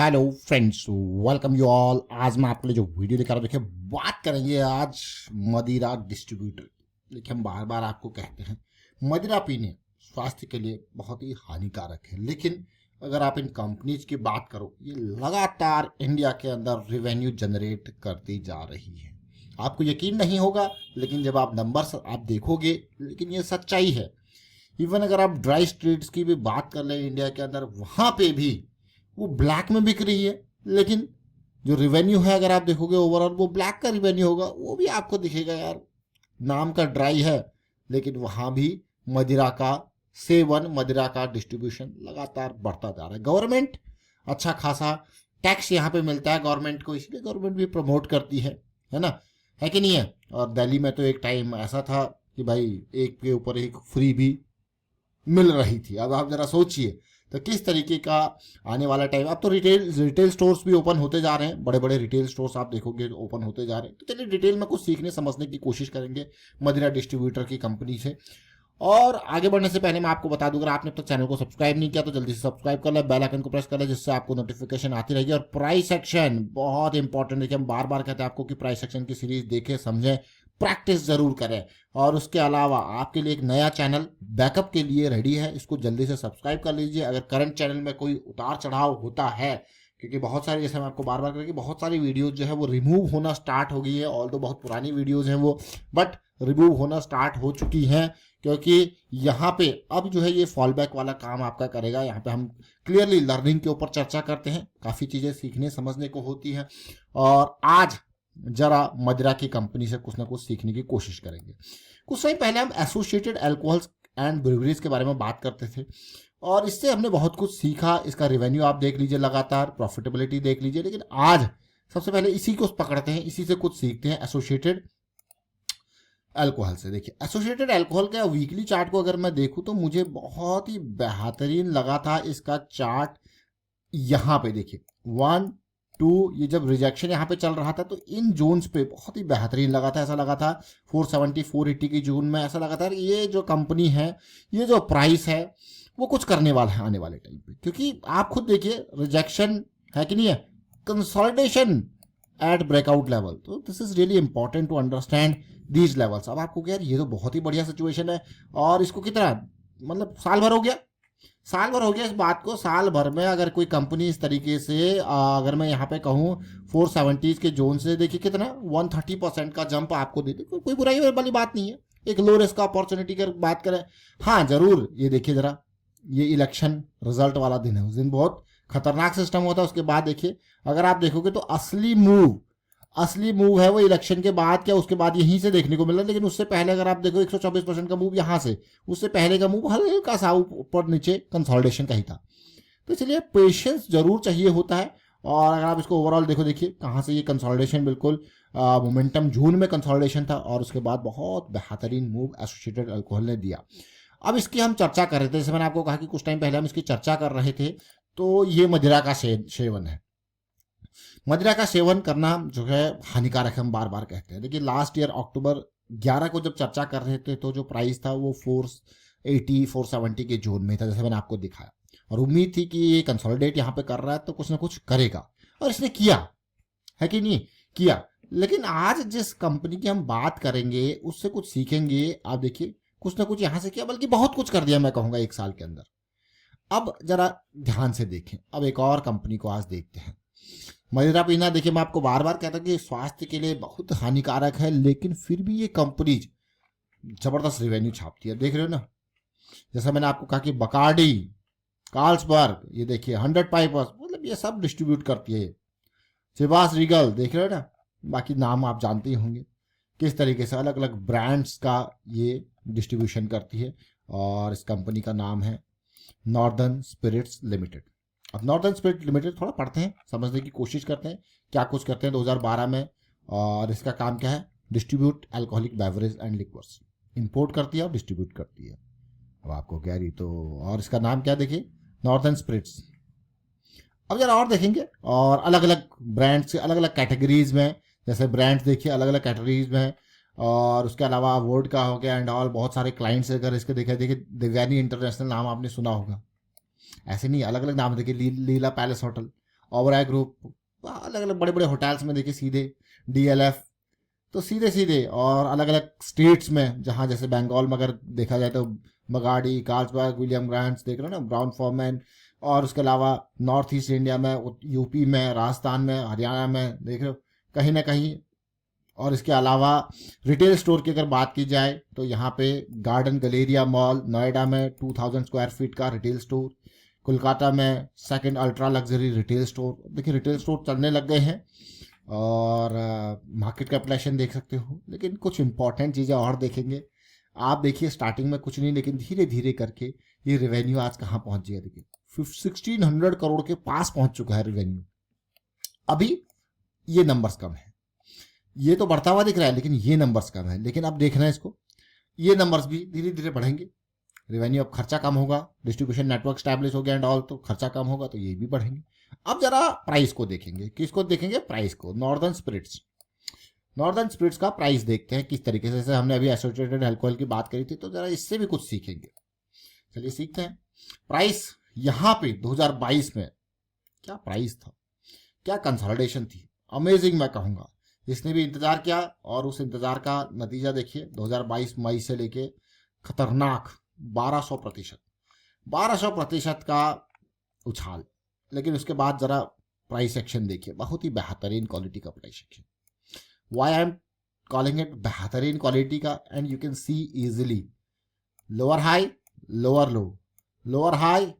Hello friends, welcome you all. आज मैं आपके लिए जो वीडियो लेकर आया हूं, देखिए बात करेंगे आज मदिरा डिस्ट्रीब्यूटर। देखिए हम बार बार आपको कहते हैं मदिरा पीने स्वास्थ्य के लिए बहुत ही हानिकारक है, लेकिन अगर आप इन कंपनीज की बात करो, ये लगातार इंडिया के अंदर रिवेन्यू जनरेट करती जा रही है। आपको यकीन नहीं होगा, लेकिन जब आप नंबर्स आप देखोगे, लेकिन ये सच्चाई है। इवन अगर आप ड्राई स्ट्रीट्स की भी बात कर लें इंडिया के अंदर, वहां पे भी वो ब्लैक में बिक रही है, लेकिन जो रिवेन्यू है अगर आप देखोगे ओवरऑल वो ब्लैक का रिवेन्यू होगा, वो भी आपको दिखेगा यार नाम का ड्राई है, लेकिन वहां भी मदिरा का सेवन, मदिरा का डिस्ट्रीब्यूशन लगातार बढ़ता जा रहा है। गवर्नमेंट अच्छा खासा टैक्स यहाँ पे मिलता है गवर्नमेंट को, इसलिए गवर्नमेंट भी प्रमोट करती है ना, है कि नहीं है। और दिल्ली में तो एक टाइम ऐसा था कि भाई एक के ऊपर एक फ्री भी मिल रही थी। अब आप जरा सोचिए तो किस तरीके का आने वाला टाइम। अब तो रिटेल स्टोर्स भी ओपन होते जा रहे हैं, बड़े बड़े रिटेल स्टोर्स आप देखोगे ओपन होते जा रहे हैं। तो चलिए डिटेल में कुछ सीखने समझने की कोशिश करेंगे मदिरा डिस्ट्रीब्यूटर की कंपनी से। और आगे बढ़ने से पहले मैं आपको बता दूं, अगर आपने अब तक चैनल को सब्सक्राइब नहीं किया तो जल्दी से सब्सक्राइब कर ले, बेल आइकन को प्रेस कर ले, जिससे आपको नोटिफिकेशन आती रहेगी। और प्राइस सेक्शन बहुत इंपॉर्टेंट, देखिए हम बार बार कहते हैं आपको कि प्राइस सेक्शन की सीरीज देखें, समझें, प्रैक्टिस जरूर करें। और उसके अलावा आपके लिए एक नया चैनल बैकअप के लिए रेडी है, इसको जल्दी से सब्सक्राइब कर लीजिए। अगर करंट चैनल में कोई उतार चढ़ाव होता है, क्योंकि बहुत सारी, जैसे मैं आपको बार बार करेंगे, बहुत सारी वीडियोज जो है वो रिमूव होना स्टार्ट हो गई है। ऑल तो बहुत पुरानी वीडियोज हैं वो, बट रिमूव होना स्टार्ट हो चुकी हैं, क्योंकि यहाँ पे अब जो है ये फॉल बैक वाला काम आपका करेगा। यहाँ पे हम क्लियरली लर्निंग के ऊपर चर्चा करते हैं, काफ़ी चीज़ें सीखने समझने को होती हैं। और आज जरा मदिरा की कंपनी से कुछ ना कुछ सीखने की कोशिश करेंगे। कुछ समय पहले हम एसोसिएटेड अल्कोहल्स एंड ब्रूवरीज के बारे में बात करते थे, और इससे हमने बहुत कुछ सीखा। इसका रेवेन्यू आप देख लीजिए, लगातार प्रॉफिटेबिलिटी देख लीजिए। लेकिन आज सबसे पहले इसी को पकड़ते हैं, इसी से कुछ सीखते हैं, एसोसिएटेड अल्कोहल से। देखिए एसोसिएटेड अल्कोहल का वीकली चार्ट को अगर मैं देखूं तो मुझे बहुत ही बेहतरीन लगा था इसका चार्ट। यहाँ पे देखिए 1 2, ये जब रिजेक्शन यहाँ पे चल रहा था तो इन जोन्स पे बहुत ही बेहतरीन लगा था। ऐसा लगा था 470 480 की जोन में, ऐसा लगा था ये जो कंपनी है, ये जो प्राइस है वो कुछ करने वाला है आने वाले टाइम पे। क्योंकि आप खुद देखिए रिजेक्शन है कि नहीं है, कंसोलिडेशन एट ब्रेकआउट लेवल। तो this is really important to understand these levels. अब आपको क्या, ये तो बहुत ही बढ़िया सिचुएशन है, और इसको कितना मतलब साल भर हो गया, साल भर हो गया इस बात को। साल भर में अगर कोई कंपनी इस तरीके से, अगर मैं यहाँ पे कहूँ 470 के जोन से, देखिए कितना 130% का जंप आपको दे दे, कोई बुराई वाली बात नहीं है। एक लो रिस्क अपॉर्चुनिटी की बात करें, हाँ जरूर। ये देखिए जरा, ये इलेक्शन रिजल्ट वाला दिन है, उस दिन बहुत खतरनाक सिस्टम होता है। उसके बाद देखिए, अगर आप देखोगे तो असली मूव है वो इलेक्शन के बाद, क्या उसके बाद यहीं से देखने को मिल रहा है। लेकिन उससे पहले अगर आप देखो 124% का मूव यहाँ से, उससे पहले का मूव हल्का सा ऊपर नीचे कंसोलिडेशन का ही था। तो इसलिए पेशेंस जरूर चाहिए होता है। और अगर आप इसको ओवरऑल देखो, देखिए कहाँ से ये कंसोलिडेशन, बिल्कुल मोमेंटम जून में कंसोलिडेशन था, और उसके बाद बहुत बेहतरीन मूव एसोसिएटेड अल्कोहल ने दिया। अब इसकी हम चर्चा कर रहे थे, जैसे मैंने आपको कहा कि कुछ टाइम पहले हम इसकी चर्चा कर रहे थे। तो ये मदिरा का सेवन है। मदिरा का सेवन करना जो है हानिकारक है, हम बार बार कहते हैं। देखिए लास्ट ईयर अक्टूबर 11 को जब चर्चा कर रहे थे तो जो प्राइस था वो 480 470 के जोन में था, जैसे मैंने आपको दिखाया। और उम्मीद थी कि ये कंसोलिडेट यहाँ पे कर रहा है तो कुछ ना कुछ करेगा, और इसने किया, है कि नहीं किया। लेकिन आज जिस कंपनी की हम बात करेंगे उससे कुछ सीखेंगे। आप देखिए कुछ ना कुछ यहाँ से किया, बल्कि बहुत कुछ कर दिया मैं कहूँगा एक साल के अंदर। अब जरा ध्यान से देखें, अब एक और कंपनी को आज देखते हैं। मदिरा पीना, देखिए मैं आपको बार बार कहता हूं कि स्वास्थ्य के लिए बहुत हानिकारक है, लेकिन फिर भी ये कंपनी जबरदस्त रिवेन्यू छापती है। देख रहे हो ना, जैसा मैंने आपको कहा कि बकार्डी, कार्ल्सबर्ग, ये देखिए 100 पाइपर्स, मतलब ये सब डिस्ट्रीब्यूट करती है। चिवास रीगल, देख रहे हो ना, बाकी नाम आप जानते ही होंगे किस तरीके से अलग अलग ब्रांड्स का ये डिस्ट्रीब्यूशन करती है। और इस कंपनी का नाम है नॉर्दर्न स्पिरिट्स लिमिटेड। अब नॉर्दर्न स्पिरिट लिमिटेड थोड़ा पढ़ते हैं, समझने की कोशिश करते हैं क्या कुछ करते हैं 2012 में। और इसका काम क्या है, distribute alcoholic beverage and liquors, import करती है और डिस्ट्रीब्यूट करती है। अब आपको क्या रही तो, और इसका नाम क्या देखिए, नॉर्दर्न स्पिरिट्स। अब जरा और देखेंगे, और अलग अलग ब्रांड्स के अलग अलग कैटेगरीज में, जैसे ब्रांड्स देखिए अलग अलग कैटेगरीज में। और उसके अलावा वोड का हो गया एंड ऑल, बहुत सारे क्लाइंट्स अगर इसके देखिए दिव्यानी इंटरनेशनल नाम आपने सुना होगा। ऐसे नहीं, अलग अलग नाम देखिए, लीला पैलेस होटल, ओबराय ग्रुप, अलग अलग बड़े बड़े होटल्स में देखिए सीधे DLF, तो सीधे सीधे। और अलग अलग स्टेट्स में, जहाँ जैसे बंगाल में अगर देखा जाए तो बगाड़ी, कार्लसबर्ग, विलियम ग्रांट्स देख रहे हो ना, ब्राउन फॉरमैन। और उसके अलावा नॉर्थ ईस्ट इंडिया में, यूपी में, राजस्थान में, हरियाणा में देख रहे हो कहीं ना कहीं। और इसके अलावा रिटेल स्टोर की अगर बात की जाए तो यहाँ पे गार्डन गैलेरिया मॉल नोएडा में 2000 स्क्वायर फीट का रिटेल स्टोर, कोलकाता में second ultra luxury retail store. देखिए रिटेल स्टोर चलने लग गए हैं और मार्केट कैपिटलाइजेशन देख सकते हो। लेकिन कुछ इंपॉर्टेंट चीज़ें और देखेंगे आप। देखिए स्टार्टिंग में कुछ नहीं, लेकिन धीरे धीरे करके ये रेवेन्यू आज कहाँ पहुंच गया। देखिए 1600 करोड़ के पास पहुंच चुका है रेवेन्यू। अभी ये नंबर्स कम है, ये तो बढ़ता हुआ दिख रहा है लेकिन ये नंबर्स कम है। लेकिन अब देख रहे हैं इसको, ये नंबर्स भी धीरे धीरे बढ़ेंगे। रेवेन्यू, अब खर्चा कम होगा, डिस्ट्रीब्यूशन नेटवर्क स्टैब्लिश हो गया एंड ऑल, तो खर्चा कम होगा तो ये भी बढ़ेंगे। अब जरा प्राइस को देखेंगे। किसको देखेंगे? प्राइस को। नॉर्दर्न स्पिरिट्स, नॉर्दर्न स्पिरिट्स का प्राइस देखते हैं किस तरीके से। जैसे हमने अभी एसोसिएटेड अल्कोहल की बात करी थी, तो जरा इससे भी कुछ सीखेंगे। चलिए सीखते हैं। प्राइस यहाँ पे 2022 में क्या प्राइस था, क्या कंसोलिडेशन थी, अमेजिंग मैं कहूँगा। इसने भी इंतजार किया और उस इंतजार का नतीजा देखिए 2022 मई से लेके खतरनाक 1200% का उछाल। लेकिन उसके बाद जरा प्राइस एक्शन देखिए, बहुत ही बेहतरीन क्वालिटी का price action. Why I am calling it बेहतरीन क्वालिटी का, and you can see easily lower high, lower low, lower high,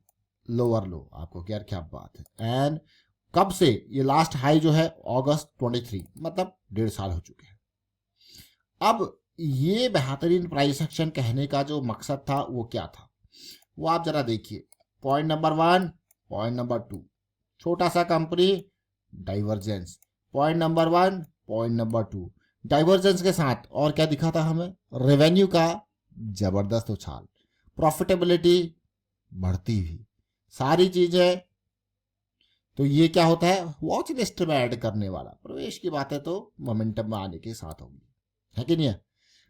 lower low. आपको क्या बात है। एंड कब से ये लास्ट हाई जो है अगस्त 23, मतलब 1.5 साल हो चुके हैं। अब ये बेहतरीन प्राइस एक्शन कहने का जो मकसद था वो क्या था, वो आप जरा देखिए। पॉइंट नंबर 1, पॉइंट नंबर 2, छोटा सा company, divergence. Point number 1, point number 2, divergence के साथ और क्या दिखा था हमें? रेवेन्यू का जबरदस्त उछाल, प्रॉफिटेबिलिटी बढ़ती हुई, सारी चीजें। तो ये क्या होता है? वॉच लिस्ट में ऐड करने वाला। प्रवेश की बातें तो मोमेंटम में आने के साथ होगी, है कि नहीं है?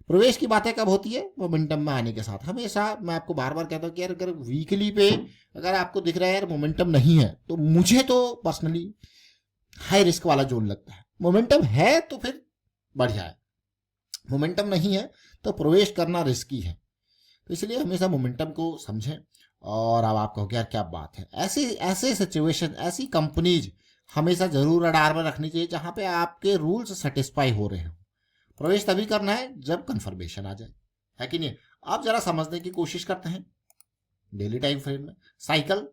प्रवेश की बातें कब होती है? मोमेंटम में आने के साथ। हमेशा मैं आपको बार बार कहता हूँ कि यार अगर वीकली पे अगर आपको दिख रहा है यार मोमेंटम नहीं है, तो मुझे तो पर्सनली हाई रिस्क वाला जोन लगता है। मोमेंटम है तो फिर बढ़िया है, मोमेंटम नहीं है तो प्रवेश करना रिस्की है। तो इसलिए हमेशा मोमेंटम को समझें। और अब आप कहोगे यार क्या बात है, ऐसे सिचुएशन, ऐसी कंपनीज हमेशा जरूर रडार में रखनी चाहिए जहां पे आपके रूल्स सेटिस्फाई हो रहे हो। प्रवेश तभी करना है जब कंफर्मेशन आ जाए, है कि नहीं? आप जरा समझने की कोशिश करते हैं। डेली टाइम फ्रेम में साइकिल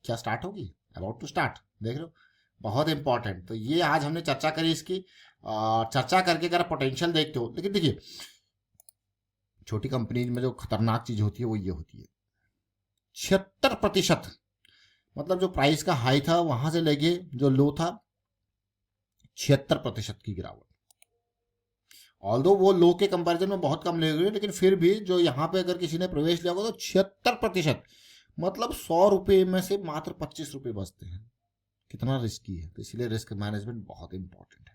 क्या स्टार्ट होगी? अबाउट टू स्टार्ट, देख रहे हो, बहुत इंपॉर्टेंट। तो ये आज हमने चर्चा करी इसकी। चर्चा करके अगर पोटेंशियल देखते हो, लेकिन देखिए छोटी कंपनीज में जो खतरनाक चीज होती है वो ये होती है 76%, मतलब जो प्राइस का हाई था वहां से लेके जो लो था 76% की गिरावट। ऑल्दो वो लो के कंपैरिजन में बहुत कम ले गई, लेकिन फिर भी जो यहाँ पे अगर किसी ने प्रवेश लिया होगा तो 76%, मतलब 100 रुपये में से मात्र 25 रुपये बचते हैं। कितना रिस्की है। तो इसलिए रिस्क मैनेजमेंट बहुत इंपॉर्टेंट है,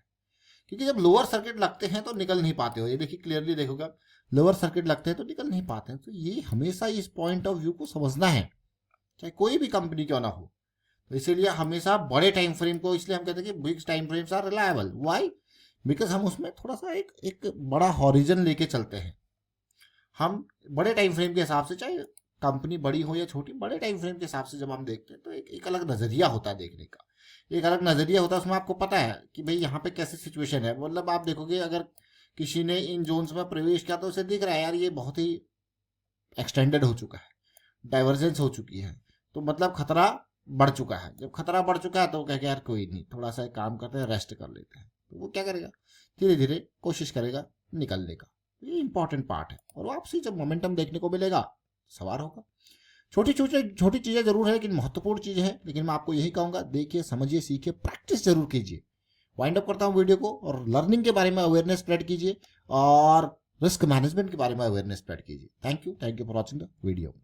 क्योंकि जब लोअर सर्किट लगते हैं तो निकल नहीं पाते हो। ये देखिए क्लियरली देखोगे, लोअर सर्किट लगते हैं तो निकल नहीं पाते हैं। तो ये हमेशा इस पॉइंट ऑफ व्यू को समझना है, चाहे कोई भी कंपनी क्यों ना हो। तो इसीलिए हमेशा बड़े टाइम फ्रेम को, इसलिए हम कहते हैं कि big time frames are reliable. Why? Because हम उसमें थोड़ा सा एक बड़ा हॉरिजन लेके चलते हैं। हम बड़े टाइम फ्रेम के हिसाब से, चाहे कंपनी बड़ी हो या छोटी, बड़े टाइम फ्रेम के हिसाब से जब हम देखते हैं तो एक अलग नजरिया होता है देखने का, एक अलग नजरिया होता है। उसमें आपको पता है कि भाई यहाँ पे कैसी सिचुएशन है। मतलब आप देखोगे अगर किसी ने इन जोन्स में प्रवेश किया तो उसे दिख रहा है यार ये बहुत ही एक्सटेंडेड हो चुका है, डाइवर्जेंस हो चुकी है, तो मतलब खतरा बढ़ चुका है। जब खतरा बढ़ चुका है तो कह के यार कोई नहीं, थोड़ा सा काम करते हैं, रेस्ट कर लेते हैं। तो वो क्या करेगा? धीरे धीरे कोशिश करेगा निकलने का। ये इंपॉर्टेंट पार्ट है। और वापसी जब मोमेंटम देखने को मिलेगा सवार होगा। छोटी चीजें जरूर है लेकिन महत्वपूर्ण चीजें हैं। लेकिन मैं आपको यही कहूंगा, देखिए, समझिए, सीखिए, प्रैक्टिस जरूर कीजिए। वाइंड अप करता हूँ वीडियो को, और लर्निंग के बारे में अवेयरनेस स्प्रेड कीजिए और रिस्क मैनेजमेंट के बारे में अवेयरनेस स्प्रेड कीजिए। Thank you for watching the video.